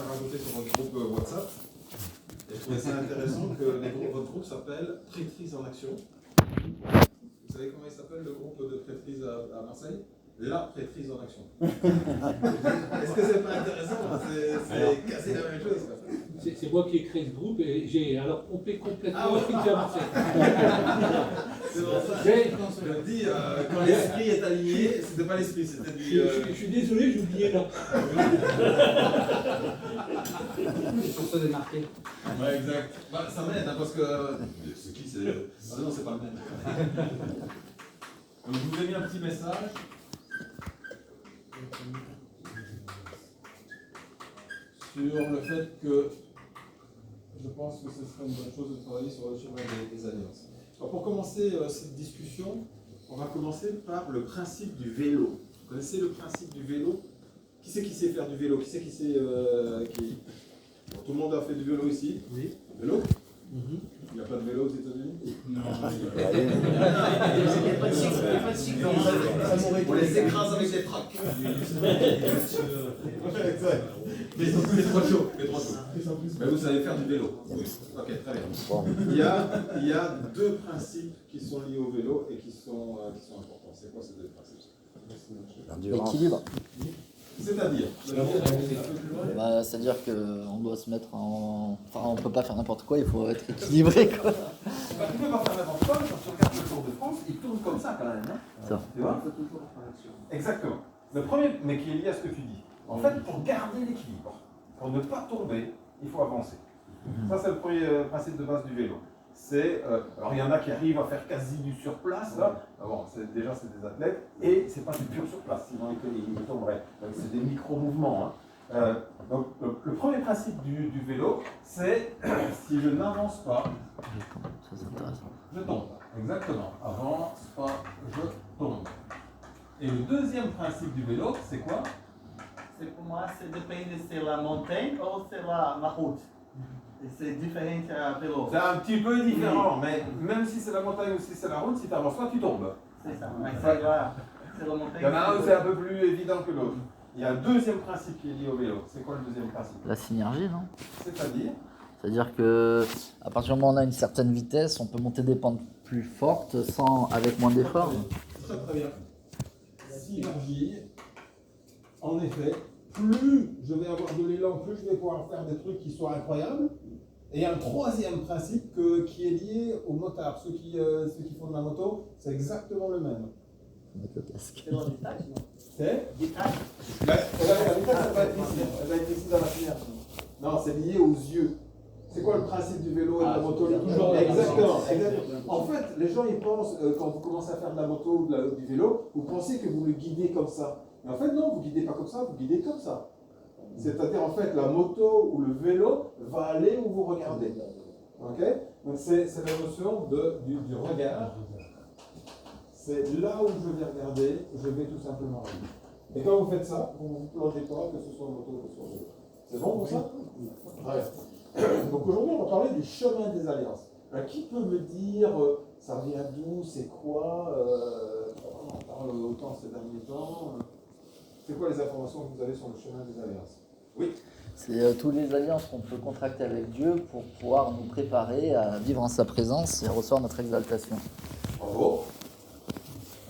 rajouter sur votre groupe WhatsApp. Et je trouvais ça intéressant que votre groupe s'appelle Prêtrise en Action. Vous savez comment il s'appelle le groupe de prêtrise à Marseille? La prêtrise en action. Est-ce que c'est pas intéressant? C'est quasi la même chose. C'est moi qui ai créé ce groupe et j'ai alors pompé complètement Marseille. C'est pour ça que je me dis, quand l'esprit est aligné, c'était pas l'esprit, c'était du. Je suis désolé, j'ai oublié là. C'est pour ça démarqué. Ouais, exact. Bah, ça m'aide, hein, parce que. C'est qui c'est. Ah non, c'est pas le même. Donc, je vous ai mis un petit message. Sur le fait que je pense que ce serait une bonne chose de travailler sur le chemin des alliances. Alors pour commencer cette discussion, on va commencer par le principe du vélo. Vous connaissez le principe du vélo? Qui c'est qui sait faire du vélo? Qui c'est qui sait... Bon, tout le monde a fait du vélo ici? Oui. Vélo? Il n'y a pas de vélo aux États-Unis? Non. Il n'y a pas de cycle. On les écrase avec des trucks. Exact. Mais c'est trop chaud. Mais vous savez faire du vélo. Oui. Ok, très bien. Il y a deux principes qui sont liés au vélo et qui sont importants. C'est quoi ces deux principes? L'équilibre. C'est-à-dire C'est-à-dire qu'on doit se mettre en... Enfin, on ne peut pas faire n'importe quoi, il faut être équilibré, quoi. Tu peux pas faire n'importe quoi, quand tu regardes le Tour de France, il tourne comme ça quand même. Hein. Ça. Tu vois? Exactement. Le premier, mais qui est lié à ce que tu dis. En fait, pour garder l'équilibre, pour ne pas tomber, il faut avancer. Ça, c'est le premier principe de base du vélo. Alors il y en a qui arrivent à faire quasi du surplace, là. Bon, déjà c'est des athlètes, et c'est pas du pur surplace, sinon ils tomberaient. Donc c'est des micro-mouvements. Hein. Donc le premier principe du vélo, c'est si je n'avance pas, je tombe. Exactement. Avance pas, je tombe. Et le deuxième principe du vélo, c'est quoi? C'est pour moi, c'est dépend si c'est la montagne ou c'est la route. Et c'est différent à vélo. C'est un petit peu différent, mais même si c'est la montagne ou si c'est la route, si tu n'avances pas, tu tombes. C'est ça, mais c'est la montagne. Il y en a un où c'est un peu plus évident que l'autre. Il y a un deuxième principe qui est lié au vélo. C'est quoi le deuxième principe? La synergie, non? C'est-à-dire? C'est-à-dire que à partir du moment où on a une certaine vitesse, on peut monter des pentes plus fortes avec moins d'efforts. Très très bien. Synergie. En effet, plus je vais avoir de l'élan, plus je vais pouvoir faire des trucs qui sont incroyables. Et il y a un troisième principe qui est lié aux motards. Ceux qui font de la moto, c'est exactement le même. C'est la vitesse, non? C'est Vitesse. La vitesse, ça va être ici. Elle va être ici dans la synergie. Non, c'est lié aux yeux. C'est quoi le principe du vélo et de la moto? Exactement. En fait, les gens ils pensent, quand vous commencez à faire de la moto ou du vélo, vous pensez que vous le guidez comme ça. Mais en fait, non, vous ne guidez pas comme ça, vous guidez comme ça. C'est-à-dire, en fait, la moto ou le vélo va aller où vous regardez. Ok? Donc, c'est la notion du regard. C'est là où je vais regarder, je vais tout simplement aller. Et quand vous faites ça, vous ne vous plongez pas, que ce soit en moto ou que ce soit en vélo. C'est bon pour ça? Ouais. Donc, aujourd'hui, on va parler du chemin des alliances. Alors, qui peut me dire, ça vient d'où, c'est quoi? On en parle autant ces derniers temps. C'est quoi les informations que vous avez sur le chemin des alliances? Oui. C'est tous les alliances qu'on peut contracter avec Dieu pour pouvoir nous préparer à vivre en sa présence et à recevoir notre exaltation. Bravo.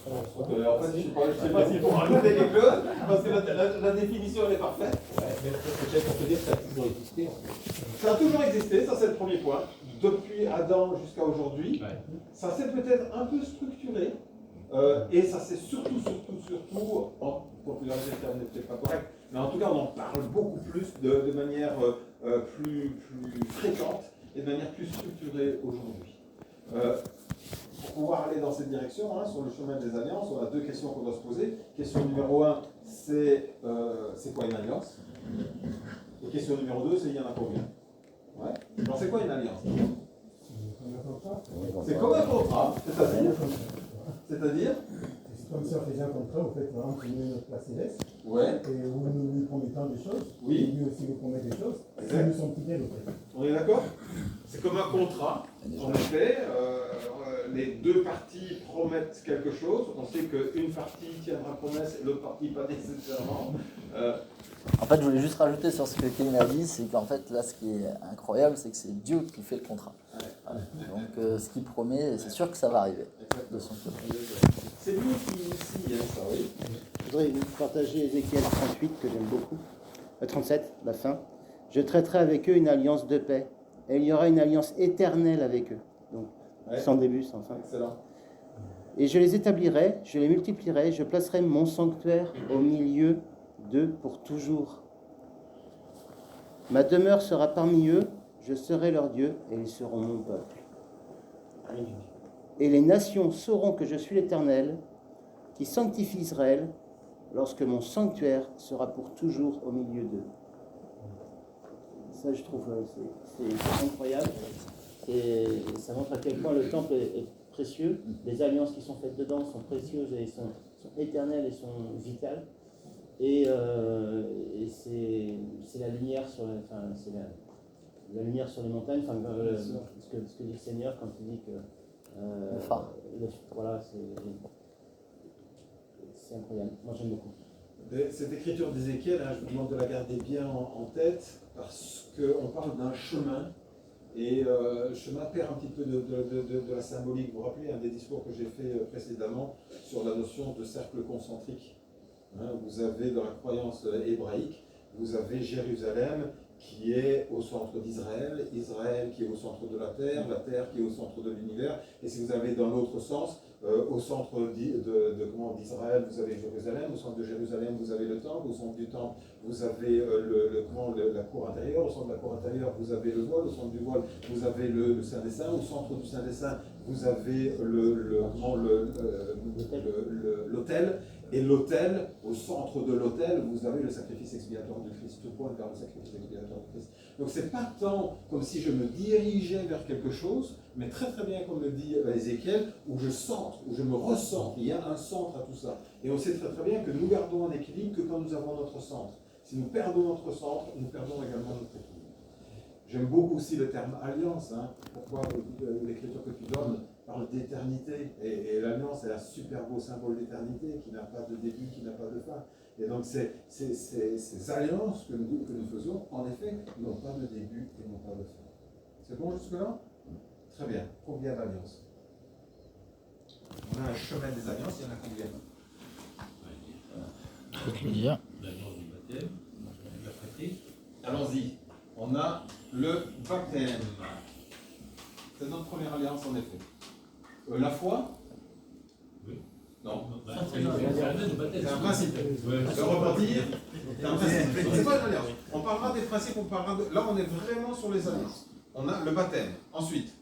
En fait, je ne sais pas s'il faut rajouter quelque chose, parce que la définition elle est parfaite. Ouais, mais peut-être qu'on peut dire que ça a toujours existé. Ça a toujours existé, ça c'est le premier point. Depuis Adam jusqu'à aujourd'hui, ça s'est peut-être un peu structuré. Et ça c'est surtout, en popularité, le terme n'est peut-être pas correct, mais en tout cas on en parle beaucoup plus de manière plus fréquente et de manière plus structurée aujourd'hui. Pour pouvoir aller dans cette direction, sur le chemin des alliances, on a deux questions qu'on doit se poser. Question numéro 1, c'est quoi une alliance? Et question numéro 2, c'est il y en a combien? Ouais. Alors c'est quoi une alliance? C'est comme un contrat, c'est-à-dire C'est comme si on faisait un contrat, en fait, par exemple, on met notre place céleste, ouais. et où nous lui promettons parle des choses, Oui. et lui aussi nous promet des choses, ça nous semble fidèles au fait. On est d'accord? C'est comme un contrat. En effet, les deux parties promettent quelque chose. On sait qu'une partie tiendra promesse et l'autre partie pas nécessairement. En fait, je voulais juste rajouter sur ce que Kevin a dit, c'est qu'en fait, là, ce qui est incroyable, c'est que c'est Dieu qui fait le contrat. Voilà. Donc, ce qu'il promet, c'est sûr que ça va arriver de son côté. C'est lui qui initie, ça, oui. Je voudrais vous partager Ézéchiel 38, que j'aime beaucoup. 37, la fin. Je traiterai avec eux une alliance de paix. Et il y aura une alliance éternelle avec eux. Donc, sans début, sans fin. Excellent. Et je les établirai, je les multiplierai, je placerai mon sanctuaire au milieu d'eux pour toujours. Ma demeure sera parmi eux, je serai leur Dieu, et ils seront mon peuple. Et les nations sauront que je suis l'Éternel, qui sanctifie Israël, lorsque mon sanctuaire sera pour toujours au milieu d'eux. Ça, je trouve, c'est incroyable. Et ça montre à quel point le temple est précieux. Les alliances qui sont faites dedans sont précieuses et sont éternelles et sont vitales. Et c'est la lumière sur, c'est la lumière sur les montagnes. Ce que dit le Seigneur quand il dit que Le phare. Voilà, c'est incroyable. Moi, j'aime beaucoup. Cette écriture d'Ézéchiel, je vous demande de la garder bien en tête, parce qu'on parle d'un chemin, et le chemin perd un petit peu de la symbolique. Vous vous rappelez un des discours que j'ai fait précédemment sur la notion de cercle concentrique. Vous avez dans la croyance hébraïque, vous avez Jérusalem qui est au centre d'Israël, Israël qui est au centre de la terre qui est au centre de l'univers, et si vous avez dans l'autre sens, au centre d'Israël, vous avez Jérusalem, au centre de Jérusalem, vous avez le temple, au centre du temple, vous avez la cour intérieure, au centre de la cour intérieure, vous avez le voile, au centre du voile, vous avez le Saint des Saints, au centre du Saint des Saints, vous avez l'autel, et l'autel, au centre de l'autel, vous avez le sacrifice expiatoire du Christ, tout pointe vers le sacrifice expiatoire du Christ. Donc c'est pas tant comme si je me dirigeais vers quelque chose, mais très très bien comme le dit Ézéchiel, où je centre, où je me recentre, il y a un centre à tout ça. Et on sait très très bien que nous gardons un équilibre que quand nous avons notre centre. Si nous perdons notre centre, nous perdons également notre équilibre. J'aime beaucoup aussi le terme alliance. Pourquoi l'écriture que tu donnes parle d'éternité. Et l'alliance est un super beau symbole d'éternité qui n'a pas de début, qui n'a pas de fin. Et donc ces alliances que nous faisons, en effet, n'ont pas de début et n'ont pas de fin. C'est bon jusque-là? Très bien. Combien d'alliances? On a un chemin des alliances, il y en a combien? Bien. L'alliance du baptême, la pratique. Allons-y. On a le baptême. C'est notre première alliance en effet. La foi? Oui. Non. C'est un principe. Le repentir, c'est un principe. C'est pas une alliance. On parlera des principes, là on est vraiment sur les alliances. On a le baptême. Ensuite.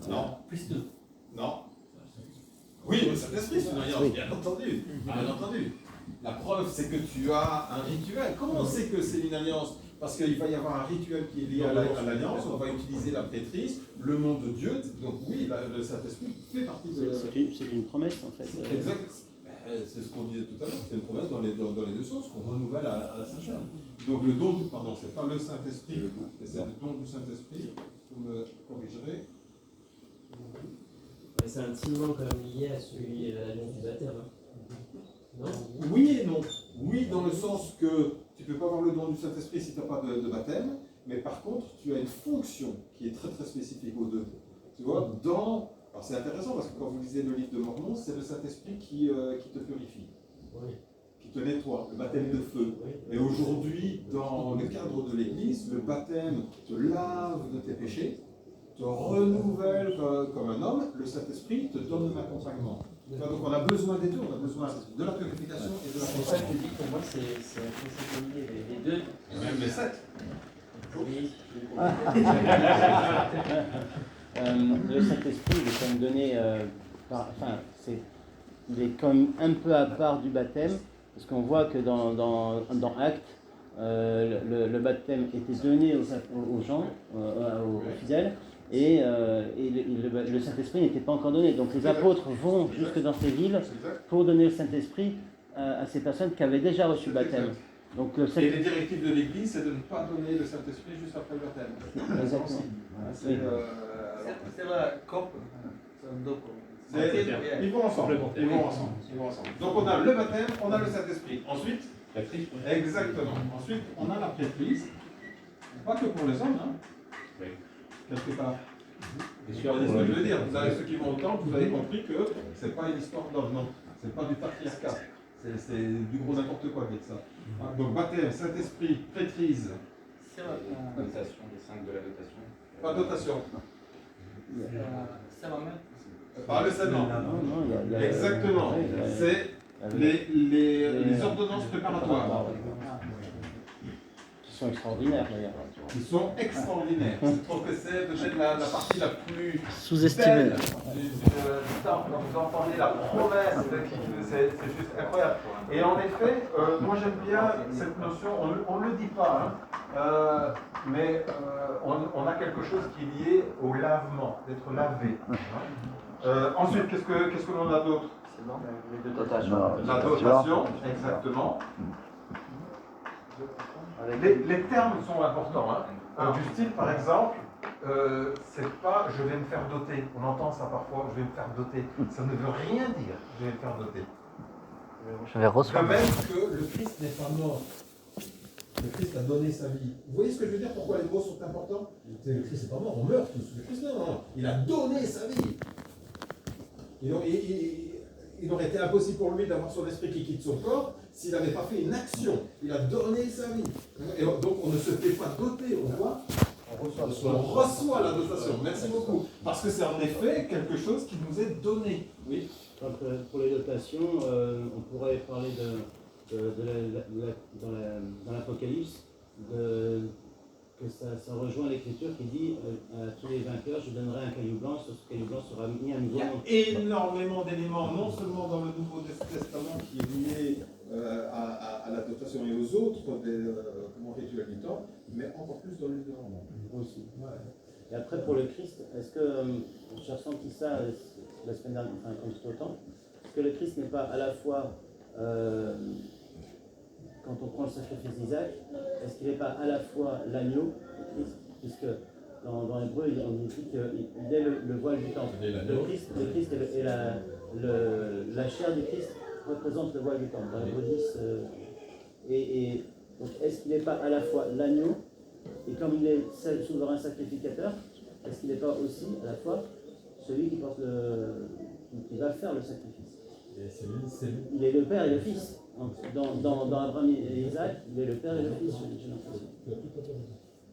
Non. Plus deux. Non. Oui, le Saint-Esprit, c'est une alliance, bien entendu. Bien entendu. La preuve, c'est que tu as un rituel. Comment on sait que c'est une alliance? Parce qu'il va y avoir un rituel qui est lié à l'alliance, on va utiliser la prêtrise, le nom de Dieu, donc oui, le Saint-Esprit fait partie de... C'est une promesse en fait. Exact, c'est ce qu'on disait tout à l'heure, c'est une promesse dans les deux sens qu'on renouvelle à la Saint-Jean. Donc le don, pardon, c'est pas le Saint-Esprit, c'est le don du Saint-Esprit, vous me corrigerez. C'est intimement quand même lié à celui à l'alliance du baptême. Non? Oui et non. Oui, dans le sens que tu ne peux pas avoir le don du Saint-Esprit si tu n'as pas de baptême, mais par contre, tu as une fonction qui est très très spécifique aux deux. Tu vois, alors c'est intéressant parce que quand vous lisez le livre de Mormon, c'est le Saint-Esprit qui te purifie, Oui. qui te nettoie, le baptême de feu. Oui. Et aujourd'hui, dans le cadre de l'Église, le baptême te lave de tes péchés, te renouvelle comme un homme, le Saint-Esprit te donne un accompagnement. Donc on a besoin des deux, on a besoin de la purification et de la C'est pour ça que je dis que pour moi c'est un concept lié, les deux. même les 7. Oui. Le Saint-Esprit, il est quand même donné, il est quand même un peu à part du baptême, parce qu'on voit que dans Actes, le baptême était donné aux gens, aux fidèles, et le Saint-Esprit n'était pas encore donné. Donc les apôtres vont jusque dans ces villes pour donner le Saint-Esprit à ces personnes qui avaient déjà reçu le baptême. Donc, Et les directives de l'Église, c'est de ne pas donner le Saint-Esprit juste après le baptême. Exactement. C'est C'est la COP. C'est un document. Ils vont ensemble. Ils vont ensemble. Donc on a le baptême, on a le Saint-Esprit. Ensuite, exactement. Ensuite, on a la prêtrise. Pas que pour les hommes, hein. Oui. Quelque part. Et Vous voyez ce que je veux dire. Vous avez ceux qui vont au temple, vous avez compris que c'est pas une histoire d'homme, non. C'est pas du patriarcat. C'est du gros n'importe quoi avec ça. Donc baptême, Saint-Esprit, prêtrise. C'est la Dotation, les 5 de la dotation. Pas dotation. c'est la même. Pas le scellement. Non, il y a Exactement. C'est les ordonnances préparatoires. Qui sont extraordinaires d'ailleurs. Qui sont extraordinaires. Je trouve que c'est peut-être la partie la plus Sous-estimé. belle du temple. Quand vous entendez la promesse, c'est juste incroyable. Et en effet, moi j'aime bien cette notion, on ne le dit pas, hein, mais on a quelque chose qui est lié au lavement, d'être lavé. Ensuite, qu'est-ce que l'on a d'autre? La dotation, exactement. Les termes sont importants. Hein. Du style, par exemple, c'est pas je vais me faire doter. On entend ça parfois, je vais me faire doter. Ça ne veut rien dire, je vais me faire doter. Je vais recevoir. De même que le Christ n'est pas mort. Le Christ a donné sa vie. Vous voyez ce que je veux dire? Pourquoi les mots sont importants? C'est le Christ n'est pas mort, on meurt tous. Le Christ non. Il a donné sa vie. Il aurait été impossible pour lui d'avoir son esprit qui quitte son corps s'il n'avait pas fait une action. Il a donné sa vie. Et donc on ne se fait pas doter, on voit. On reçoit la dotation. Merci beaucoup. Parce que c'est en effet quelque chose qui nous est donné. Oui. Pour les dotations, on pourrait parler dans l'Apocalypse que ça rejoint l'écriture qui dit à tous les vainqueurs, je donnerai un caillou blanc, sur ce caillou blanc sera mis un nouveau nom. Il y a énormément d'éléments, non seulement dans le Nouveau Testament qui est lié à la dotation et aux autres rituels du temps, mais encore plus dans le Nouveau. Aussi. Ouais. Et après, pour le Christ, est-ce que, j'ai ressenti ça la semaine dernière, enfin, quand j'étais au temple, est-ce que le Christ n'est pas à la fois, quand on prend le sacrifice d'Isaac, est-ce qu'il n'est pas à la fois l'agneau, le Christ, puisque dans l'hébreu, on dit qu'il est le voile du temple. Le Christ et la chair du Christ représente le voile du temple. Dans l'hébreu 10, et donc, est-ce qu'il n'est pas à la fois l'agneau, et comme il est souverain sacrificateur, est-ce qu'il n'est pas aussi à la fois celui qui va faire le sacrifice? Il est le Père et le Fils. Dans Abraham et Isaac, il est le Père et le Fils, j'ai l'impression.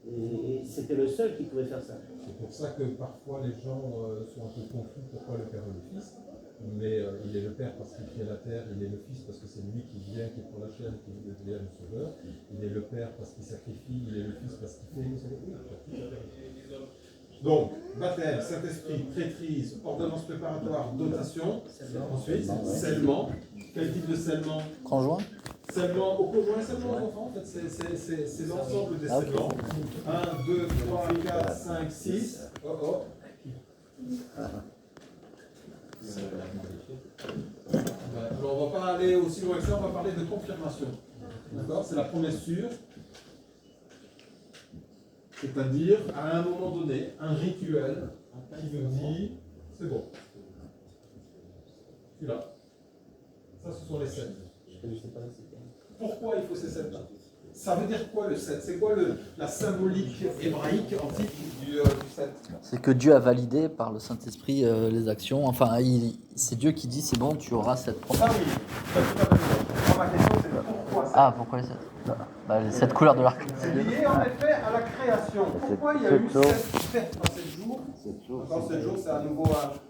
Et c'était le seul qui pouvait faire ça. C'est pour ça que parfois les gens sont un peu confus pourquoi le Père et le Fils. Mais il est le Père parce qu'il crée la terre, il est le Fils parce que c'est lui qui vient, qui prend la chair, qui devient le Sauveur. Il est le Père parce qu'il sacrifie, il est le Fils parce qu'il fait le sacrifice. Donc, baptême, Saint-Esprit, prêtrise, ordonnance préparatoire, dotation. Ensuite, scellement. Quel type de scellement? Conjoint? Scellement au conjoint, scellement aux enfants, en fait, c'est l'ensemble des scellements. 1, 2, 3, 4, 5, 6. Alors on va pas aller aussi loin que ça, on va parler de confirmation. D'accord? C'est la promesse sûre. C'est-à-dire, à un moment donné, un rituel qui nous dit c'est bon. Tu là. Ça, ce sont les 7. Pourquoi il faut ces 7-là? Ça veut dire quoi le 7? C'est quoi la symbolique hébraïque antique du 7? C'est que Dieu a validé par le Saint-Esprit les actions. Enfin, c'est Dieu qui dit c'est bon, tu auras cette promesse. Ah oui, tout à fait. Ma question c'est pourquoi 7? Ah, pourquoi les 7? Les 7 couleurs de l'arc. C'est lié en effet à la création. Pourquoi il y a eu 7 fêtes dans 7 jours? Dans 7 jours, c'est à nouveau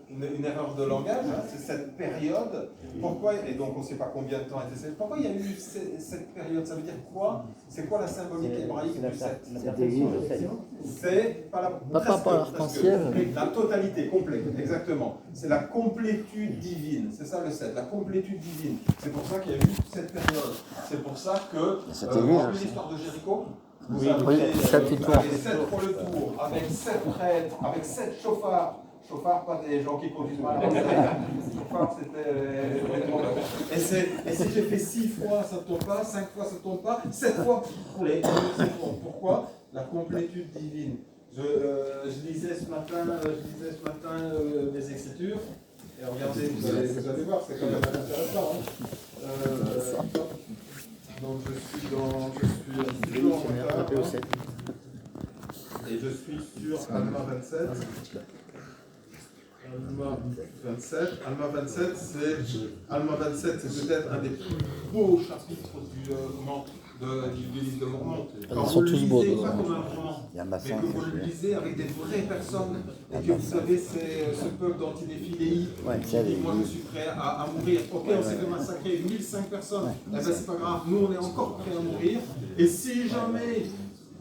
une erreur de langage, hein. C'est cette période. Pourquoi, et donc on ne sait pas combien de temps était cette. Pourquoi il y a eu cette période? Ça veut dire quoi? C'est quoi la symbolique hébraïque du 7? C'est pas l'arc-en-ciel. La totalité, complète, exactement. C'est la complétude divine. C'est ça le 7, la complétude divine. C'est pour ça qu'il y a eu cette période. C'est pour ça que l'histoire de Jéricho. Vous avez 7 tours. 7 pour le tour, avec 7 prêtres, avec 7 chauffards. Chauffard, pas des gens qui conduisent mal. Chauffard, c'était. Et si j'ai fait 6 fois, ça ne tombe pas, 5 fois, ça ne tombe pas, 7 fois, allez, c'est bon. Pourquoi? La complétude divine. Je lisais ce matin des Écritures, et regardez, vous allez voir, c'est quand même intéressant. Donc je suis en retard, et je suis sur Alma 27. Alma 27, c'est peut-être un des plus beaux chapitres du livre de Mormon. Quand vous le lisez, pas comme un roman, mais que vous le lisez avec des vraies personnes, et que vous savez, c'est ce peuple dont il est philéi, qui dit moi je suis prêt à mourir. Ok, on s'est fait massacrer 1005 personnes, eh ben c'est pas grave, nous on est encore prêts à mourir, et si jamais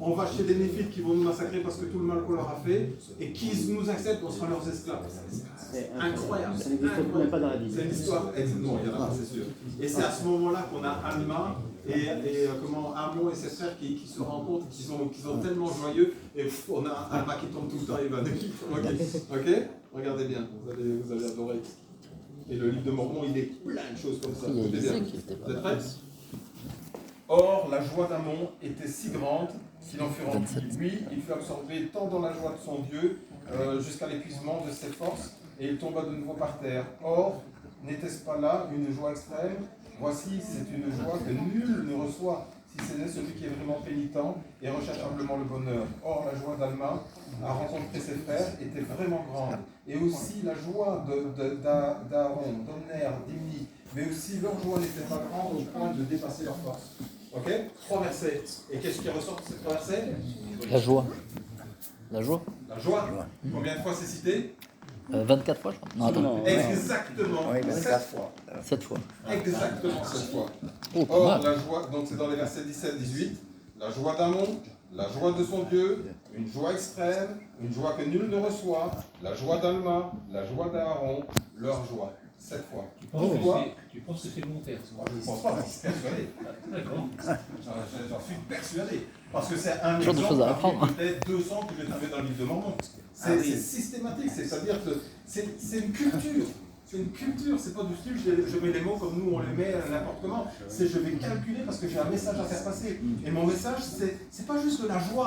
on va chez des néphites qui vont nous massacrer parce que tout le mal qu'on leur a fait, et qu'ils nous acceptent, on sera leurs esclaves. C'est incroyable. Ça n'existe même pas dans la Bible. C'est une histoire, non, il y en a pas, c'est sûr. Et c'est à ce moment-là qu'on a Alma et Amon et ses frères qui se rencontrent, qui sont tellement joyeux, et on a Alma qui tombe tout le temps évanoui. Ok, regardez bien, vous allez adorer. Et le livre de Mormon, il est plein de choses comme ça. Vous êtes prêts? Or, la joie d'Amon était si grande qu'il en fut rempli. Lui, il fut absorbé tant dans la joie de son Dieu jusqu'à l'épuisement de ses forces, et il tomba de nouveau par terre. Or, n'était-ce pas là une joie extrême? Voici, c'est une joie que nul ne reçoit, si ce n'est celui qui est vraiment pénitent et recherche humblement le bonheur. Or, la joie d'Alma à rencontrer ses frères était vraiment grande. Et aussi la joie d'Aaron, d'Omner, d'Imni, mais aussi leur joie n'était pas grande au point de dépasser leur force. Ok? 3 versets. Et qu'est-ce qui ressort de ces 3 versets? La joie. La joie. La joie. Combien de fois c'est cité? 24 fois, je crois. Non, attends. Exactement. Oui, 7 fois. 7 fois. Exactement 7 fois. Oh, pas Or, mal. la joie, donc c'est dans les versets 17-18, la joie d'Amon, la joie de son Dieu, une joie extrême, une joie que nul ne reçoit, la joie d'Alma, la joie d'Aaron, leur joie. 7 fois. Tu penses que c'est volontaire? Moi, je ne pense pas, j'en suis persuadé. D'accord. J'en suis persuadé. Parce que c'est un Toujours des choses à exemple apprendre. parmi peut-être 200 que j'ai trouvé dans le livre de Mormon. C'est systématique, c'est-à-dire que c'est une culture. C'est une culture, c'est pas du style je mets les mots comme nous on les met n'importe comment. C'est je vais calculer parce que j'ai un message à faire passer. Et mon message, c'est pas juste de la joie,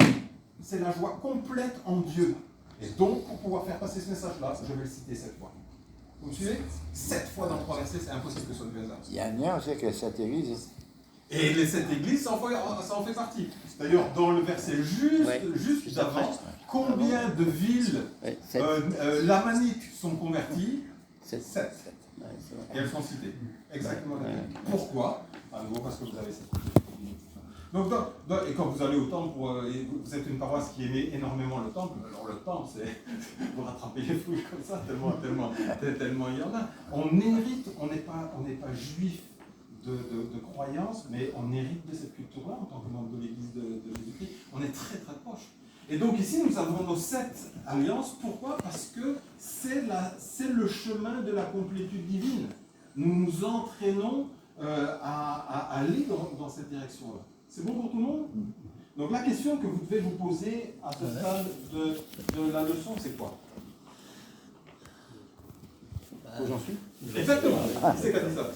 c'est la joie complète en Dieu. Et donc, pour pouvoir faire passer ce message-là, je vais le citer 7 fois. Vous me suivez? 7 fois dans 3 versets, c'est impossible que ce soit du hasard. Il y a un lien aussi avec les 7 églises. Et les 7 églises, ça en fait partie. D'ailleurs, dans le verset juste d'avant, combien de villes lamanites sont converties? 7. Et elles sont citées. Exactement. Pourquoi? À nouveau parce que vous avez cette. Donc, et quand vous allez au temple, vous êtes une paroisse qui aimait énormément le temple. Alors le temple, c'est vous rattrapez les fouilles comme ça, tellement il y en a. On hérite, on n'est pas juif de croyance, mais on hérite de cette culture-là en tant que membre de l'Église de Jésus-Christ. On est très très proche. Et donc ici, nous avons nos 7 alliances. Pourquoi? Parce que c'est le chemin de la complétude divine. Nous nous entraînons à aller dans cette direction-là. C'est bon pour tout le monde? Donc la question que vous devez vous poser à ce stade de la leçon, c'est quoi? Où j'en suis? Exactement. C'est qu'a dit ça?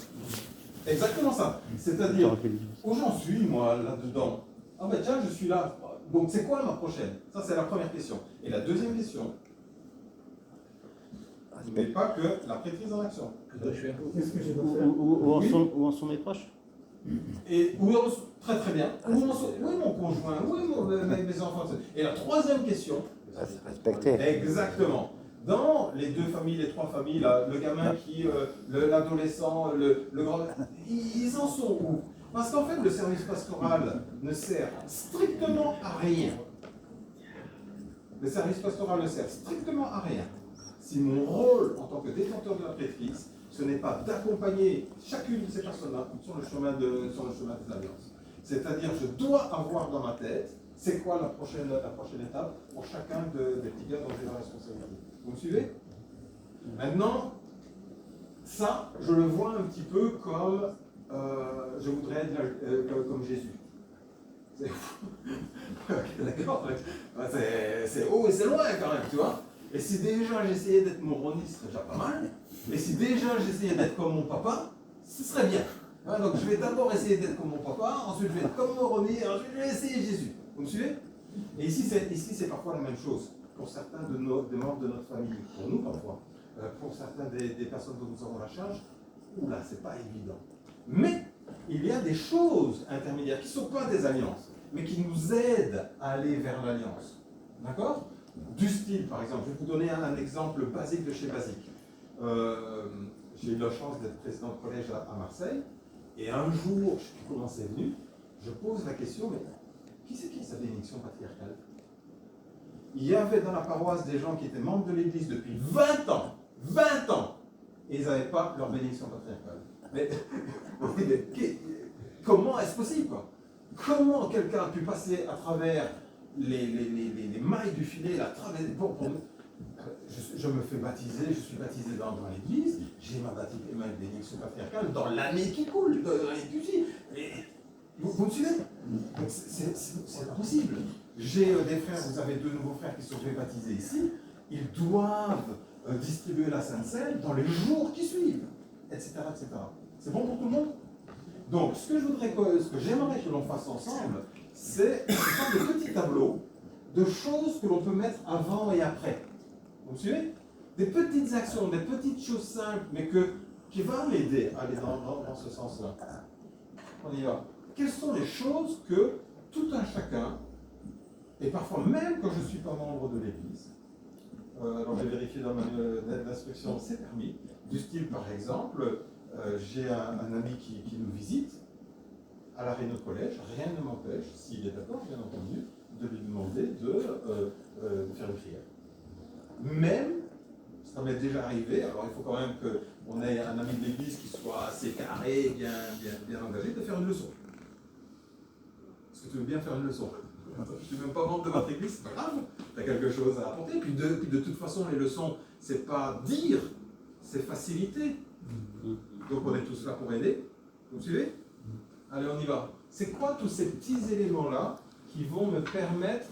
Exactement ça. C'est-à-dire, où j'en suis, moi, là-dedans? Ah ben tiens, je suis là. Donc c'est quoi ma prochaine? Ça, c'est la première question. Et la deuxième question, n'oubliez pas que la prêtrise en action. Où en sont mes proches? Et très très bien. Où est mon conjoint? Où est mes enfants? Et la troisième question. Respecter. Exactement. Dans les 2 familles, les 3 familles, là, le gamin l'adolescent, le grand, ils en sont où? Parce qu'en fait, le service pastoral ne sert strictement à rien. Le service pastoral ne sert strictement à rien. Si mon rôle en tant que détenteur de la prêtrise, ce n'est pas d'accompagner chacune de ces personnes-là sur le chemin des alliances. C'est-à-dire, je dois avoir dans ma tête, c'est quoi la prochaine étape pour chacun des petits gars dont j'ai la responsabilité. Vous me suivez? Maintenant, ça, je le vois un petit peu comme, je voudrais être comme Jésus. D'accord, c'est haut et c'est loin quand même, tu vois. Et si déjà j'essayais d'être moroni, ce serait déjà pas mal. Et si déjà j'essayais d'être comme mon papa, ce serait bien. Hein, donc je vais d'abord essayer d'être comme mon papa, ensuite je vais être comme moroni, et ensuite je vais essayer Jésus. Vous me suivez? Et ici c'est parfois la même chose. Pour certains des membres de notre famille, pour nous parfois, pour certains des personnes dont nous avons la charge, oula, c'est pas évident. Mais il y a des choses intermédiaires qui ne sont pas des alliances, mais qui nous aident à aller vers l'alliance. D'accord? Du style, par exemple, je vais vous donner un exemple basique de chez Basique. J'ai eu la chance d'être président de collège à Marseille, et un jour, je ne sais plus comment c'est venu, je pose la question, mais qui c'est qui a sa bénédiction patriarcale? Il y avait dans la paroisse des gens qui étaient membres de l'Église depuis 20 ans, et ils n'avaient pas leur bénédiction patriarcale. Mais comment est-ce possible, quoi? Comment quelqu'un a pu passer à travers les mailles du filet, je me fais baptiser, je suis baptisé dans l'église, j'ai ma bénédiction patriarcale dans l'année qui coule, dans l'année qui suit. Vous me suivez? C'est pas possible. J'ai des frères, vous avez 2 nouveaux frères qui sont fait baptiser ici, ils doivent distribuer la Sainte Seine dans les jours qui suivent, etc. etc. C'est bon pour tout le monde? Donc, ce que j'aimerais que l'on fasse ensemble, c'est des petits tableaux de choses que l'on peut mettre avant et après. Vous me suivez? Des petites actions, des petites choses simples, mais qui vont l'aider à aller dans ce sens-là. On y va. Quelles sont les choses que tout un chacun, et parfois même quand je ne suis pas membre de l'Église, alors j'ai vérifié dans ma d'instruction, c'est permis, du style par exemple, j'ai un ami qui nous visite à la réunion de collège, rien ne m'empêche, s'il est d'accord bien entendu, de lui demander de faire une prière. Même, ça m'est déjà arrivé, alors il faut quand même qu'on ait un ami de l'église qui soit assez carré, bien engagé, de faire une leçon. Est-ce que tu veux bien faire une leçon? Je ne suis même pas membre de votre église, c'est pas grave, tu as quelque chose à apporter. Puis de toute façon, les leçons, c'est pas dire, c'est faciliter. Donc on est tous là pour aider. Vous me suivez? Allez, on y va. C'est quoi tous ces petits éléments-là qui vont me permettre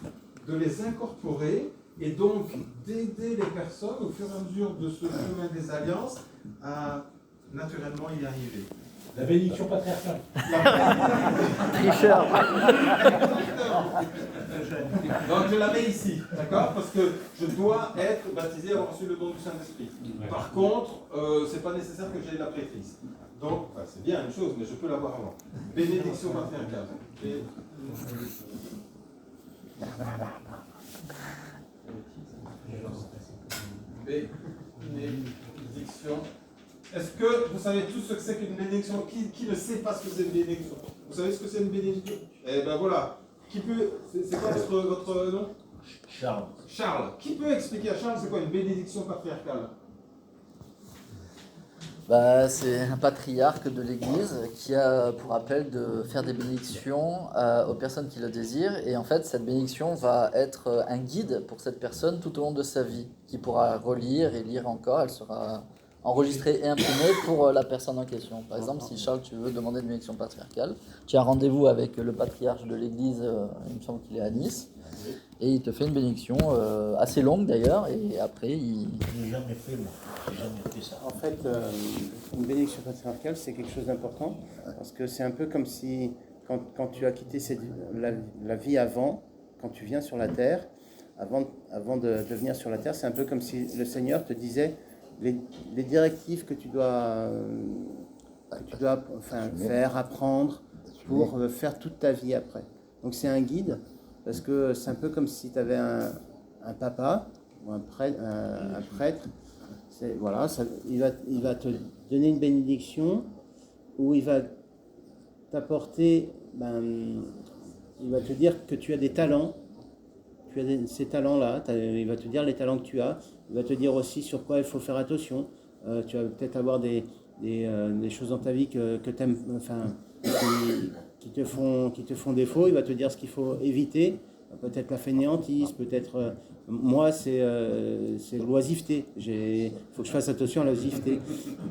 de les incorporer et donc d'aider les personnes au fur et à mesure de ce chemin des alliances à naturellement y arriver? La bénédiction patriarcale. Tricheur. Donc je la mets ici, d'accord? Parce que je dois être baptisé, avoir reçu le don du Saint-Esprit. Par contre, c'est pas nécessaire que j'aie la prêtrise. Donc, c'est bien une chose, mais je peux l'avoir avant. Bénédiction patriarcale. Bénédiction. Est-ce que vous savez tout ce que c'est qu'une bénédiction? Qui ne sait pas ce que c'est une bénédiction? Vous savez ce que c'est une bénédiction? Eh ben voilà. Qui peut. C'est quoi votre nom? Charles. Charles. Qui peut expliquer à Charles c'est quoi une bénédiction patriarcale? C'est un patriarche de l'Église qui a pour appel de faire des bénédictions aux personnes qui le désirent. Et en fait, cette bénédiction va être un guide pour cette personne tout au long de sa vie, qui pourra relire et lire encore. Elle sera enregistrée et imprimée pour la personne en question. Par exemple, si Charles, tu veux demander une bénédiction patriarcale, tu as rendez-vous avec le patriarche de l'Église, il me semble qu'il est à Nice, et il te fait une bénédiction assez longue d'ailleurs, et après il... Je n'ai jamais fait, moi. J'ai jamais fait ça. En fait, une bénédiction patriarcale, c'est quelque chose d'important, parce que c'est un peu comme si, quand tu as quitté la vie avant, quand tu viens sur la terre, avant de venir sur la terre, c'est un peu comme si le Seigneur te disait les directives que tu dois faire, apprendre, pour faire toute ta vie après. Donc c'est un guide, parce que c'est un peu comme si tu avais un papa ou un prêtre. Voilà, il va te donner une bénédiction où il va t'apporter, il va te dire que tu as des talents, ces talents-là, il va te dire les talents que tu as, il va te dire aussi sur quoi il faut faire attention. Tu vas peut-être avoir des choses dans ta vie que tu aimes, qui te font défaut, il va te dire ce qu'il faut éviter, peut-être la fainéantise, peut-être... moi, c'est l'oisiveté. Il faut que je fasse attention à l'oisiveté.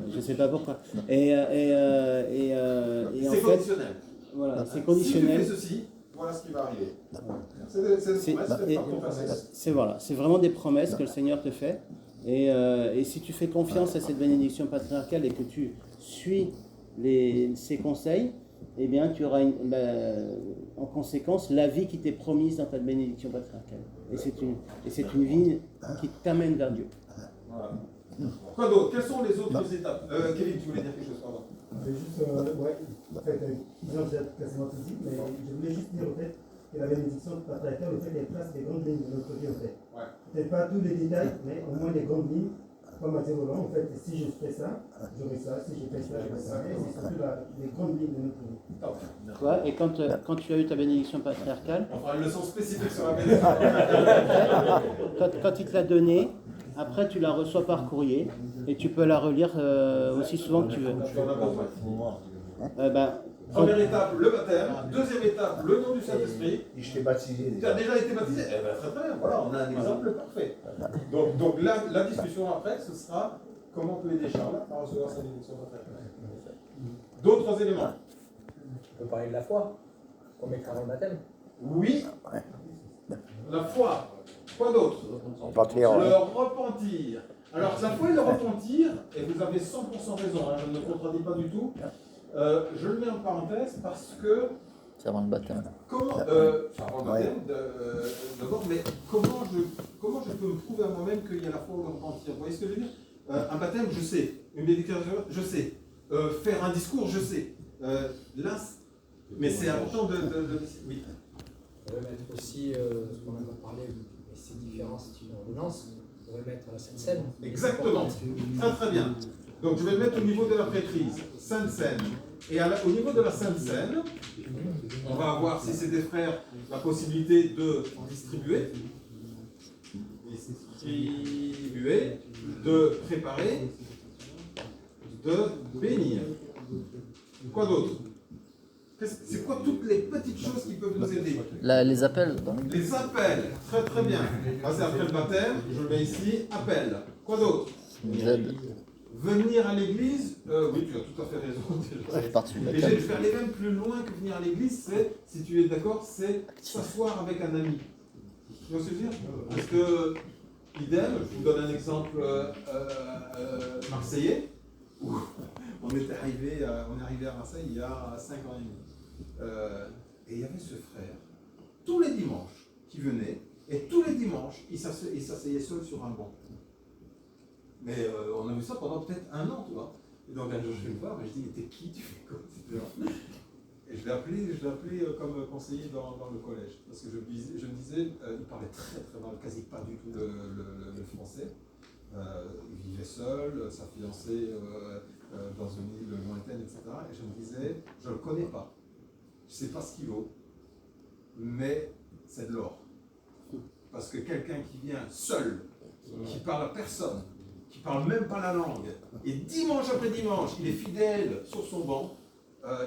Je ne sais pas pourquoi. Et en c'est fait, conditionnel. Voilà, c'est conditionnel. Si tu fais ceci, voilà ce qui va arriver. C'est des promesses faites par ton passé. C'est vraiment des promesses que le Seigneur te fait. Et si tu fais confiance à cette bénédiction patriarcale et que tu suis ses conseils, eh bien tu auras en conséquence la vie qui t'est promise dans ta bénédiction patriarcale. Et c'est une vie qui t'amène vers Dieu. Voilà. Quoi d'autre? Quelles sont les autres étapes? Kevin, tu voulais dire quelque chose, pardon? Juste, ouais, en fait, Jean a quasiment tout dit, mais je voulais juste dire au fait que la bénédiction patriarcale, au fait, elle trace des grandes lignes de notre vie, en fait. Ouais. Peut-être pas tous les détails, mais au moins les grandes lignes. Comme Mathieu Roland, en fait, si je fais ça, j'aurai ça, si je fais ça, j'aurai ça. Et c'est surtout les grandes lignes de notre vie. Ouais, et quand tu as eu ta bénédiction patriarcale, on fera une leçon spécifique sur la bénédiction patriarcale. quand il te l'a donnée, après tu la reçois par courrier et tu peux la relire aussi souvent que tu veux. Première étape, le baptême. Deuxième étape, le nom du Saint-Esprit. Et je t'ai baptisé. Tu as déjà été baptisé? Eh bien, très bien, voilà, on a un exemple parfait. Donc la discussion après, ce sera comment on peut aider Charles à recevoir sa bénédiction patriarcale. D'autres éléments? On peut parler de la foi, qu'on mettra dans le baptême. Oui. La foi. Quoi d'autre? Le repentir. Alors, la foi et le repentir, et vous avez 100% raison, hein, je ne contredis pas du tout. Je le mets en parenthèse parce que. C'est avant le baptême. Avant le baptême, d'abord, mais comment je peux me prouver à moi-même qu'il y a la foi ou le repentir? Vous voyez ce que je veux dire? Un baptême, je sais. Une bénédiction, je sais. Faire un discours, je sais. Là, mais c'est important de. Oui. On pourrait mettre aussi, ce qu'on a parlé, mais c'est différent, c'est une ordonnance. On pourrait mettre la Sainte Seine. Exactement. Très très bien. Donc je vais le mettre au niveau de la prêtrise, Sainte Seine. Et au niveau de la Sainte Seine, on va avoir, si c'est des frères, la possibilité de distribuer, de préparer, de bénir. Quoi d'autre? C'est quoi toutes les petites choses qui peuvent nous aider? Les appels. Les appels, très très bien. C'est après le baptême, je le mets ici, appel. Quoi d'autre? Venir à l'église, oui, tu as tout à fait raison. Et je vais faire aller même plus loin que venir à l'église, c'est, si tu es d'accord, c'est s'asseoir avec un ami. Tu vois ce que je veux dire? Parce que, idem, je vous donne un exemple marseillais, où on est arrivé à Marseille il y a 5 ans et demi. Et il y avait ce frère, tous les dimanches, qui venait, et tous les dimanches, il s'asseyait seul sur un banc. Mais on a vu ça pendant peut-être 1 an, tu vois. Et donc un jour je vais le voir, et je dis, mais t'es qui? Tu fais quoi? Et je l'ai appelé comme conseiller dans le collège. Parce que je me disais, il parlait très très mal, quasi pas du tout le français. Il vivait seul, sa fiancée dans une île lointaine, etc. Et je me disais, je ne le connais pas. Je ne sais pas ce qu'il vaut, mais c'est de l'or. Parce que quelqu'un qui vient seul, qui parle à personne, qui ne parle même pas la langue, et dimanche après dimanche, il est fidèle sur son banc,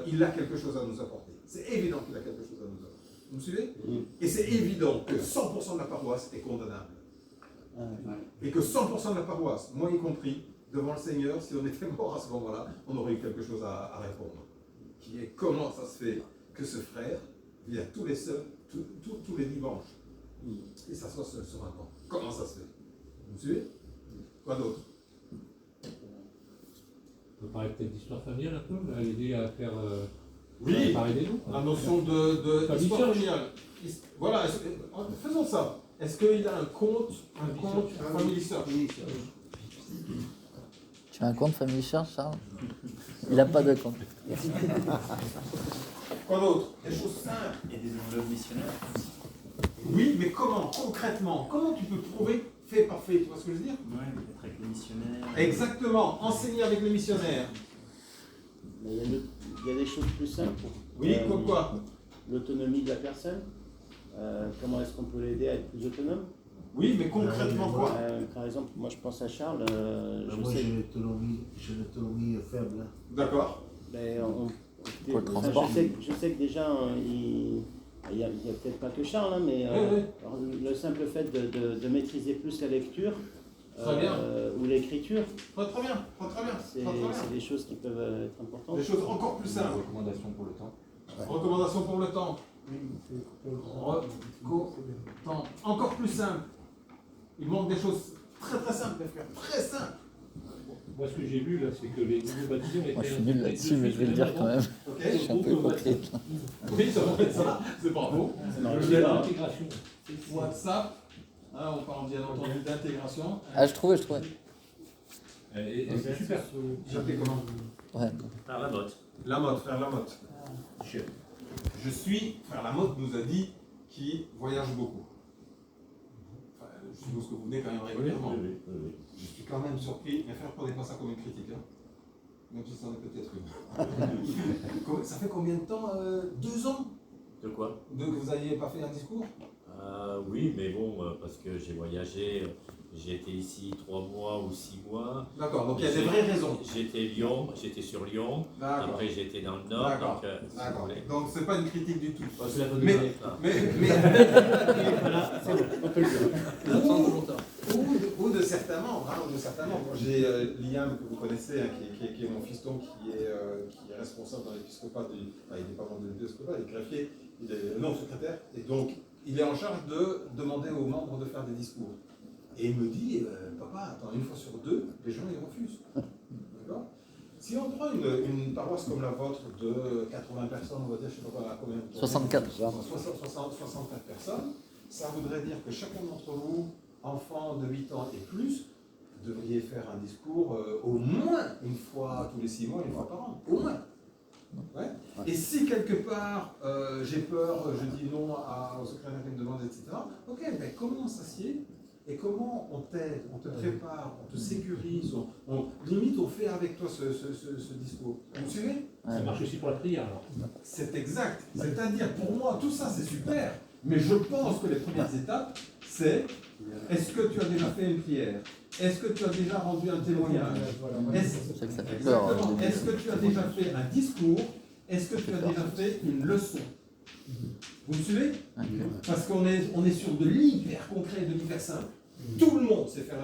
il a quelque chose à nous apporter. C'est évident qu'il a quelque chose à nous apporter. Vous me suivez? Et c'est évident que 100% de la paroisse est condamnable. Et que 100% de la paroisse, moi y compris, devant le Seigneur, si on était mort à ce moment-là, on aurait eu quelque chose à répondre. Qui est comment ça se fait que ce frère vient tous les dimanches et s'assoit seul sur un banc? Comment ça se fait? Vous me suivez? Quoi d'autre? On peut parler peut-être d'histoire familiale un peu, l'aider à faire. Oui, aidez-nous. la notion d'histoire familiale. Voilà, faisons ça. Est-ce qu'il a un compte Family Search? Tu as un compte Family Search, Charles? Il n'a pas de compte. Quoi d'autre? Des choses simples. Et des enveloppes missionnaires. Oui, mais comment? Concrètement, comment tu peux prouver fait par fait? Tu vois ce que je veux dire? Oui, peut-être avec les missionnaires. Exactement, enseigner avec les missionnaires. Mais il y a des choses plus simples. Oui, comme quoi? L'autonomie de la personne. Comment est-ce qu'on peut l'aider à être plus autonome? Oui, mais concrètement quoi? Par exemple, moi je pense à Charles. Moi j'ai l'autonomie faible. D'accord. Mais je sais que déjà, il n'y a peut-être pas que Charles, hein, mais alors, le simple fait de maîtriser plus la lecture ou l'écriture, très bien. C'est des choses qui peuvent être importantes. Des choses encore plus simples. Recommandations pour le temps. Recommandations pour le temps. Encore plus simple. Il manque des choses très très simples, frère, très simples. Moi, ce que j'ai vu là, c'est que les nouveaux bâtiments étaient. Moi, je suis nul là-dessus, mais je vais le dire quand même. Ok. Je suis un peu hypocrite. Oui, ça va être ça, c'est bravo. L'intégration. WhatsApp, hein, on parle bien entendu d'intégration. Ah, je trouvais. Et c'est super. J'appelais comment? Ouais. Par la botte. Lamotte, frère Lamotte. Je suis, frère Lamotte nous a dit qu'il voyage beaucoup. Enfin, je suppose que vous venez quand même régulièrement. Oui. Je suis quand même surpris, mais frère, prenez pas ça comme une critique. Hein. Même si ça en est peut-être une. Ça fait combien de temps 2 ans De quoi? que vous n'ayez pas fait un discours? Oui, mais bon, parce que j'ai voyagé, j'ai été ici 3 mois ou 6 mois. D'accord, donc il y a des vraies raisons. J'étais sur Lyon, D'accord. après j'étais dans le Nord, D'accord. donc si vous voulez. Donc c'est pas une critique du tout. C'est la bonne Mais- idée, ça. Voilà, c'est bon, on peut le dire. Ou de certains membres. Moi, j'ai Liam, que vous connaissez, hein, qui est mon fiston, qui est responsable dans l'épiscopat. Il n'est pas membre de l'épiscopat, il est greffier, il est secrétaire. Et donc, il est en charge de demander aux membres de faire des discours. Et il me dit, papa, attends, 1 fois sur 2, les gens ils refusent. D'accord? Si on prend une paroisse comme la vôtre de 80 personnes, on va dire, je ne sais pas combien. 64. 64 personnes, ça voudrait dire que chacun d'entre vous, enfant de 8 ans et plus, devriez faire un discours au moins 1 fois tous les 6 mois, 1 fois par an. Au moins. Ouais. Et si quelque part j'ai peur, je dis non au secrétaire qui me demande, etc. Ok, mais comment on s'assied et comment on t'aide, on te prépare, on te sécurise, limite on fait avec toi ce discours. Vous me suivez? Ça marche aussi pour la prière alors. C'est exact. C'est-à-dire pour moi tout ça c'est super, mais je pense que les premières étapes c'est est-ce que tu as déjà fait une prière? Est-ce que tu as déjà rendu un témoignage? C'est que ça fait peur. Exactement. Est-ce que tu as déjà fait un discours? Est-ce que tu as déjà fait une leçon? Vous me suivez? Parce qu'on est sur de l'hyper concret, de l'hyper simple. Tout le monde sait faire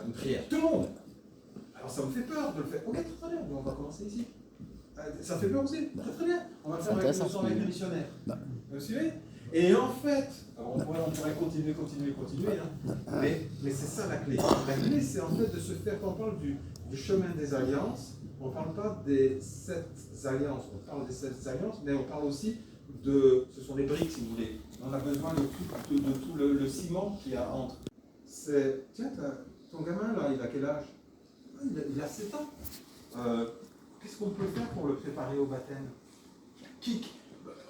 une prière. Tout le monde. Alors ça me fait peur de le faire. Ok, très bien, on va commencer ici. Ça fait peur aussi? Très bien. On va faire avec les missionnaires. Vous me suivez? Et en fait, alors on pourrait continuer, hein, mais c'est ça la clé. La clé, c'est en fait de se faire, quand on parle du chemin des alliances, on ne parle pas des 7 alliances, on parle des 7 alliances, mais on parle aussi ce sont les briques si vous voulez. On a besoin de tout le ciment qu'il y a entre. Tiens, ton gamin là, il a quel âge? Il a 7 ans. Qu'est-ce qu'on peut faire pour le préparer au baptême?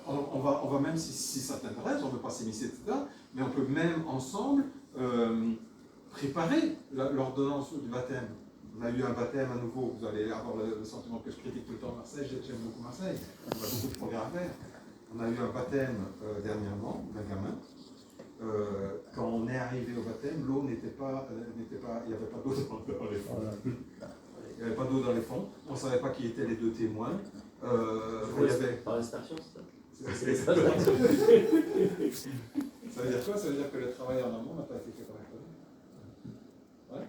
On va même, si ça t'intéresse, on ne peut pas s'immiscer, etc., mais on peut même ensemble préparer l'ordonnance du baptême. On a eu un baptême à nouveau, vous allez avoir le sentiment que je critique tout le temps Marseille, j'aime beaucoup Marseille, on a beaucoup de progrès à faire. On a eu un baptême dernièrement d'un gamin. Quand on est arrivé au baptême, l'eau il n'y avait pas d'eau dans les fonds. Il n'y avait pas d'eau dans les fonds, on ne savait pas qui étaient les 2 témoins. Par l'extraction, c'est ça? Ça veut dire quoi? Ça veut dire que le travail en amont n'a pas été fait correctement. Ouais.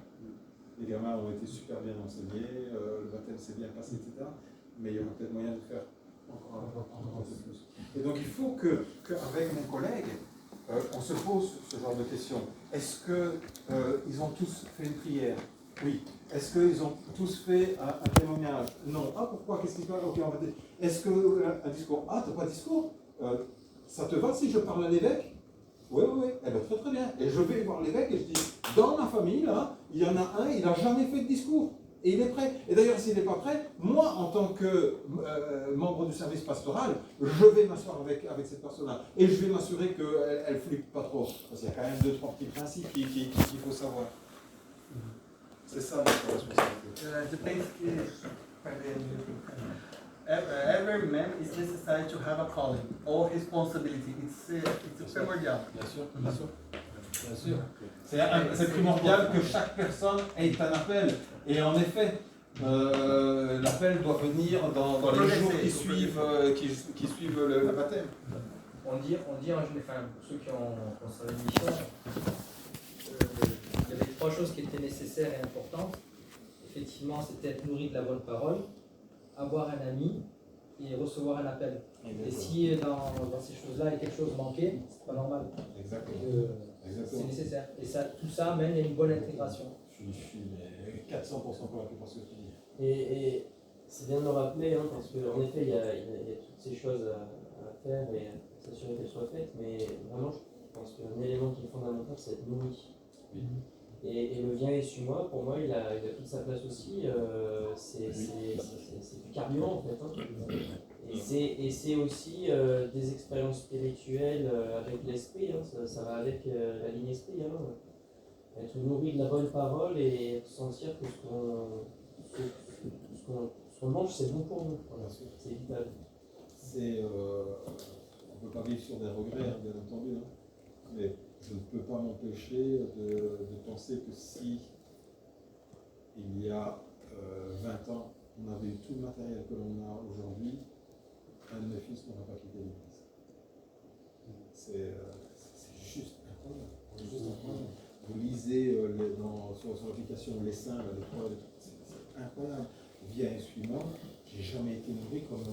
Les gamins ont été super bien enseignés, le baptême s'est bien passé, etc. Mais il y aura peut-être moyen de faire encore un peu plus. Et donc il faut qu'avec mon collègue, on se pose ce genre de questions. Est-ce qu'ils ont tous fait une prière? Oui. Est-ce qu'ils ont tous fait un témoignage? Non. Ah, pourquoi? Qu'est-ce qui se passe? Ok, on va dire. Est-ce qu'un discours? Ah, t'as pas de discours? Ça te va si je parle à l'évêque? Oui. Eh bien, très bien. Et je vais voir l'évêque et je dis, dans ma famille, là, il y en a un, il n'a jamais fait de discours. Et il est prêt. Et d'ailleurs, s'il n'est pas prêt, moi, en tant que membre du service pastoral, je vais m'asseoir avec cette personne-là. Et je vais m'assurer qu'elle ne flippe pas trop. Parce qu'il y a quand même 2-3 petits principes qu'il faut savoir. C'est ça notre responsabilité. The basic every man is necessary to have a calling or responsibility. It's primordial. Bien sûr. C'est primordial que chaque personne ait un appel. Et en effet, l'appel doit venir dans les jours qui suivent le baptême. On dit en général, pour ceux qui ont servi une mission, il y avait 3 choses qui étaient nécessaires et importantes. Effectivement, c'était être nourri de la bonne parole, avoir un ami et recevoir un appel. Et si dans ces choses-là, il y a quelque chose manqué, c'est pas normal. Exactement. C'est nécessaire. Et ça, tout ça amène à une bonne intégration. Je suis 400% convaincu par ce que tu dis. Et c'est bien de le rappeler, hein, parce qu'en effet, il y a toutes ces choses à faire et à s'assurer qu'elles soient faites, mais vraiment, je pense qu'un élément qui est fondamental, c'est être nourri. Et le viens et suis-moi, pour moi, il a toute sa place aussi. C'est du carburant, en fait. Hein. Et c'est aussi des expériences spirituelles avec l'esprit, hein, ça va avec la ligne esprit. Hein. Être nourri de la bonne parole et sentir que ce qu'on mange, c'est bon pour nous. Voilà, c'est vital. On ne peut pas vivre sur des regrets, bien entendu. Hein. Mais je ne peux pas m'empêcher de penser que si il y a 20 ans, on avait eu tout le matériel que l'on a aujourd'hui, un de mes fils n'aurait pas quitté l'église. C'est juste incroyable. Vous lisez sur l'application Les Saints, c'est incroyable. Viens et suis-moi. J'ai jamais été nourri comme je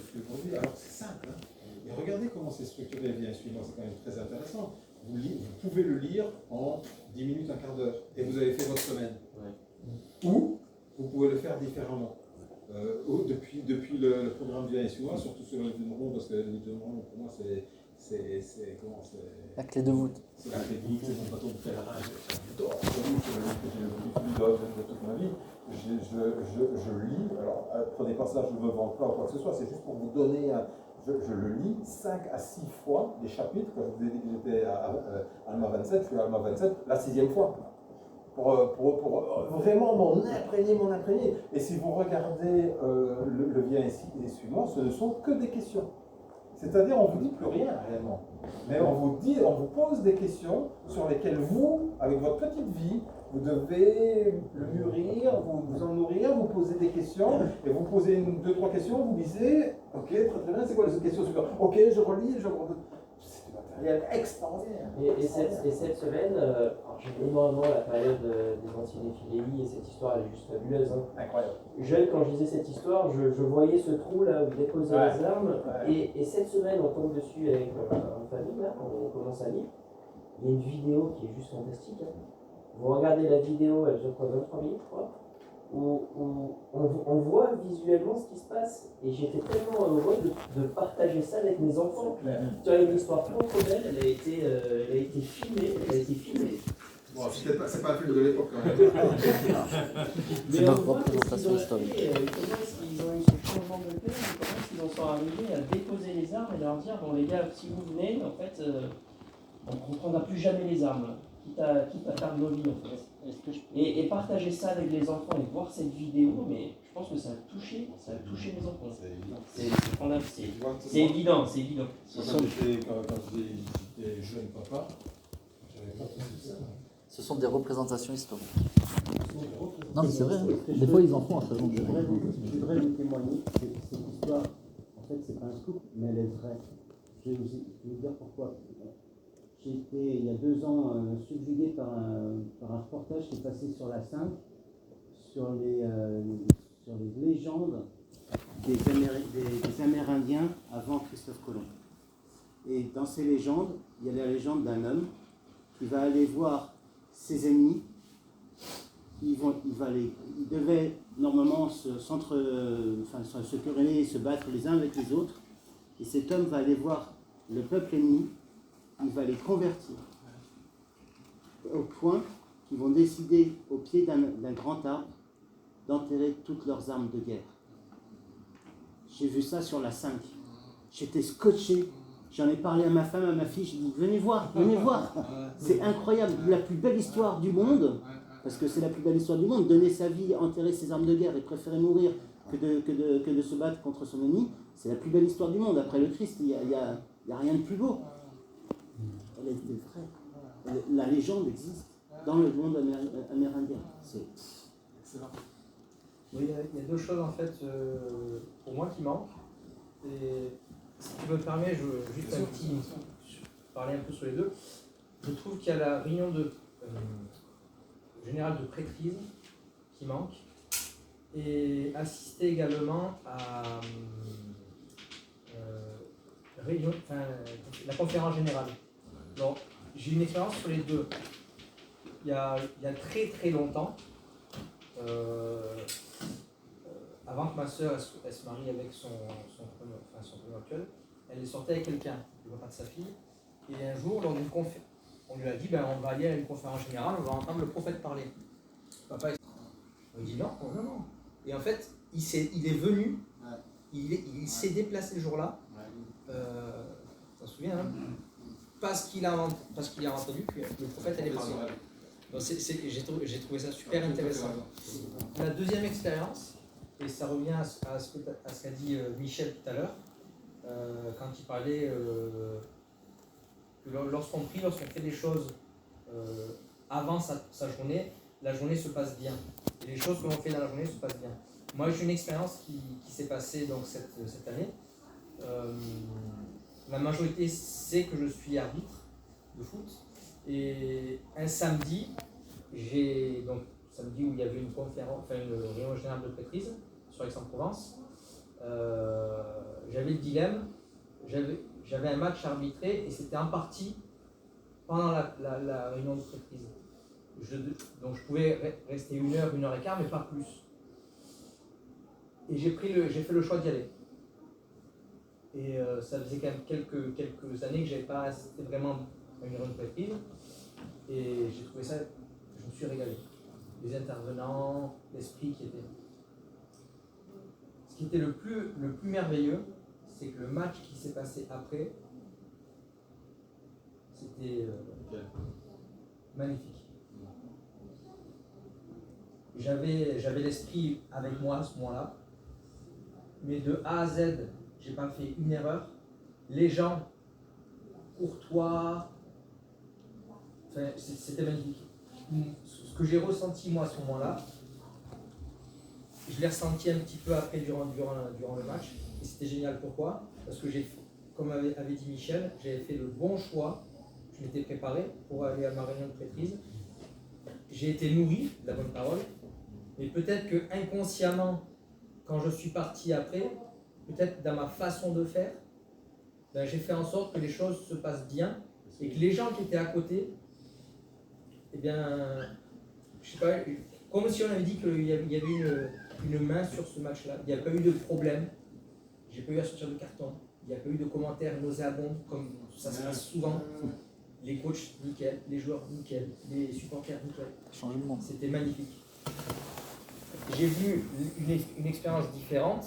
suis aujourd'hui. Alors c'est simple. Hein. Et regardez comment c'est structuré. Viens et suis-moi, c'est quand même très intéressant. Vous pouvez le lire en 10 minutes, un quart d'heure, et vous avez fait votre semaine. Ouais. Ou vous pouvez le faire différemment. Depuis le programme Viens et suis-moi, surtout sur le livre de Mormon, parce que le livre de Mormon, pour moi, c'est la clé de voûte. C'est la clé de voûte, c'est mon bateau de pèlerin. J'adore ce livre, c'est le livre que j'ai lu de toute ma vie. Je lis, alors prenez pas ça, je ne me vante pas ou quoi que ce soit, c'est juste pour vous donner je le lis 5 à 6 fois, les chapitres, quand je vous ai dit que j'étais à Alma 27, je suis à Alma 27, la 6e fois. Pour vraiment m'en imprégner. Et si vous regardez le Viens et suis-moi, ce ne sont que des questions. C'est-à-dire, on ne vous dit plus rien réellement. Mais on vous pose des questions sur lesquelles vous, avec votre petite vie, vous devez le mûrir, vous en nourrir, vous posez des questions, et vous posez 2, 3 questions, vous lisez, ok, très bien, c'est quoi les questions suivantes? Ok, je relis, c'est du matériel extraordinaire. Et cette semaine, j'ai énormément la période des Antilles et cette histoire, elle est juste fabuleuse. Hein. Incroyable. Jeune, quand je lisais cette histoire, je voyais ce trou là où il déposait les armes, et cette semaine, on tombe dessus avec une famille, là, on commence à lire. Il y a une vidéo qui est juste fantastique. Hein. Vous regardez la vidéo, elle dure 23 minutes, je crois, où on voit visuellement ce qui se passe. Et j'étais tellement heureux de partager ça avec mes enfants. Tu as une histoire franco-belle, elle a été filmée. Bon, c'est pas un film de l'époque quand même. Mais on voit représentation historique. Comment est-ce qu'ils ont eu ce changement de paix, comment est-ce qu'ils en sont arrivés à déposer les armes et leur dire, bon les gars, si vous venez, en fait, on ne prendra plus jamais les armes. Quitte à perdre nos vies en fait. Et partager ça avec les enfants et voir cette vidéo, mais je pense que ça a touché les enfants. C'est fondamental, c'est évident. Quand j'étais jeune papa, j'avais pas pensé ça. Ce sont des représentations historiques. Non mais c'est vrai, hein. Des fois ils en font un certain nombre. Je voudrais vous témoigner, cette histoire, en fait c'est pas un scoop, mais elle est vraie. Je vais vous dire pourquoi. J'ai été, il y a 2 ans, subjugué par un reportage qui est passé sur la 5, sur les légendes des Amérindiens avant Christophe Colomb. Et dans ces légendes, il y a la légende d'un homme qui va aller voir ses ennemis. Il devait normalement se quereller et se battre les uns avec les autres. Et cet homme va aller voir le peuple ennemi. Il va les convertir au point qu'ils vont décider au pied d'un grand arbre d'enterrer toutes leurs armes de guerre. J'ai vu ça sur la 5. J'étais scotché. J'en ai parlé à ma femme, à ma fille. J'ai dit venez voir. C'est incroyable, la plus belle histoire du monde, parce que c'est la plus belle histoire du monde. Donner sa vie, enterrer ses armes de guerre et préférer mourir que de se battre contre son ennemi, c'est la plus belle histoire du monde. Après le Christ, il y a rien de plus beau. Elle était vraie. La légende existe dans le monde amérindien. C'est excellent. Oui, il y a 2 choses en fait pour moi qui manquent. Et si tu me permets, je veux juste parler un peu sur les 2. Je trouve qu'il y a la réunion générale de prêtrise qui manque, et assister également à la conférence générale. Donc, j'ai une expérience sur les deux. Il y a très très longtemps, avant que ma soeur elle se marie avec son premier actuel, elle est sortie avec quelqu'un, le papa de sa fille, et un jour, lors d'une conférence, on lui a dit on va aller à une conférence générale, on va entendre le prophète parler. Papa il dit non. Et en fait, il est venu, il s'est déplacé le jour-là, tu t'en souviens, hein, parce qu'il a entendu que le prophète allait parler. Donc j'ai trouvé ça super intéressant. La deuxième expérience, et ça revient à ce qu'a dit Michel tout à l'heure, quand il parlait que lorsqu'on prie, lorsqu'on fait des choses avant sa journée, la journée se passe bien. Et les choses que l'on fait dans la journée se passent bien. Moi, j'ai une expérience qui s'est passée donc, cette année. La majorité sait que je suis arbitre de foot. Et un samedi, samedi où il y avait une réunion générale de prêtrise sur Aix-en-Provence, j'avais le dilemme. J'avais un match arbitré et c'était en partie pendant la réunion de prêtrise. Donc je pouvais rester 1 heure, 1 heure et quart, mais pas plus. Et j'ai fait le choix d'y aller. Et ça faisait quand même quelques années que je n'avais pas assisté vraiment à une réunion de prêtrise. Et j'ai trouvé ça, je me suis régalé. Les intervenants, l'esprit qui était. Ce qui était le plus merveilleux, c'est que le match qui s'est passé après, c'était magnifique. J'avais l'esprit avec moi à ce moment-là, mais de A à Z, j'ai pas fait une erreur. Les gens courtois, c'était magnifique. Ce que j'ai ressenti moi à ce moment-là, je l'ai ressenti un petit peu après durant le match, et c'était génial. Pourquoi? Parce que comme avait dit Michel, j'avais fait le bon choix, je m'étais préparé pour aller à ma réunion de prêtrise. J'ai été nourri de la bonne parole, mais peut-être que inconsciemment, quand je suis parti après, peut-être dans ma façon de faire, j'ai fait en sorte que les choses se passent bien et que les gens qui étaient à côté, je sais pas, comme si on avait dit qu'il y avait une main sur ce match-là. Il n'y a pas eu de problème, j'ai pas eu à sortir de carton, il n'y a pas eu de commentaires nauséabonds comme ça se passe souvent. Les coachs, nickel, les joueurs, nickel, les supporters, nickel. C'était magnifique. J'ai vu une expérience différente,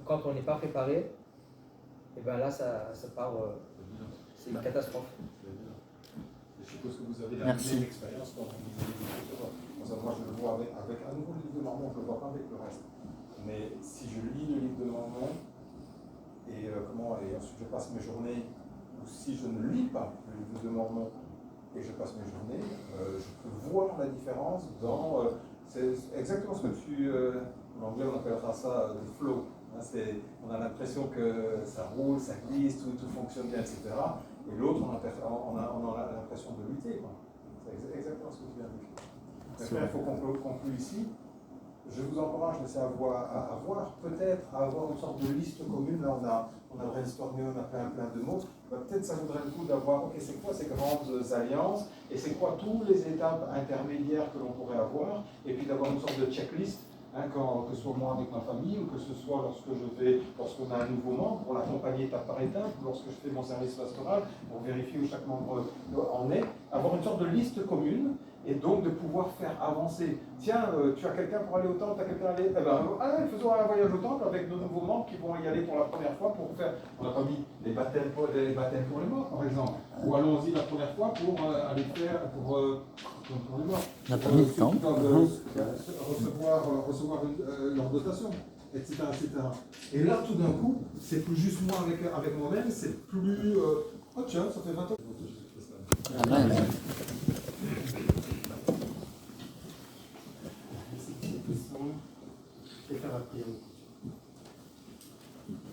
quand on n'est pas préparé, et bien là ça part, c'est une catastrophe. Je suppose que vous avez la même expérience quand vous lisez les livres. Moi je le vois avec à nouveau le livre de Mormon, je ne le vois pas avec le reste. Mais si je lis le livre de Mormon, et ensuite je passe mes journées, ou si je ne lis pas le livre de Mormon et je passe mes journées, je peux voir la différence dans. C'est exactement ce que en anglais on appellera ça le flow. On a l'impression que ça roule, ça glisse, tout fonctionne bien, etc. Et l'autre, on a l'impression de lutter. C'est exactement ce que tu viens de dire. Maintenant, il faut qu'on conclue ici. Je vous encourage à avoir une sorte de liste commune. Là, on a brainstormé, on a plein de mots. Peut-être ça vaudrait le coup d'avoir, ok, c'est quoi ces grandes alliances et c'est quoi toutes les étapes intermédiaires que l'on pourrait avoir, et puis d'avoir une sorte de checklist, que ce soit moi avec ma famille, ou que ce soit lorsqu'on a un nouveau membre, pour l'accompagner étape par étape, ou lorsque je fais mon service pastoral, pour vérifier où chaque membre en est, avoir une sorte de liste commune, et donc de pouvoir faire avancer. Tiens, tu as quelqu'un pour aller au temple, tu as quelqu'un à aller. Faisons un voyage au temple avec nos nouveaux membres qui vont y aller pour la première fois pour faire. On n'a pas mis les baptêmes pour les morts, par exemple. Ou allons-y la première fois pour aller faire pour les morts. On n'a pas mis le temps. Recevoir leur dotation, etc., etc. Et là, tout d'un coup, c'est plus juste moi avec moi-même, c'est plus. Oh tiens, ça fait 20 ans. Amen. Je vais faire la prière.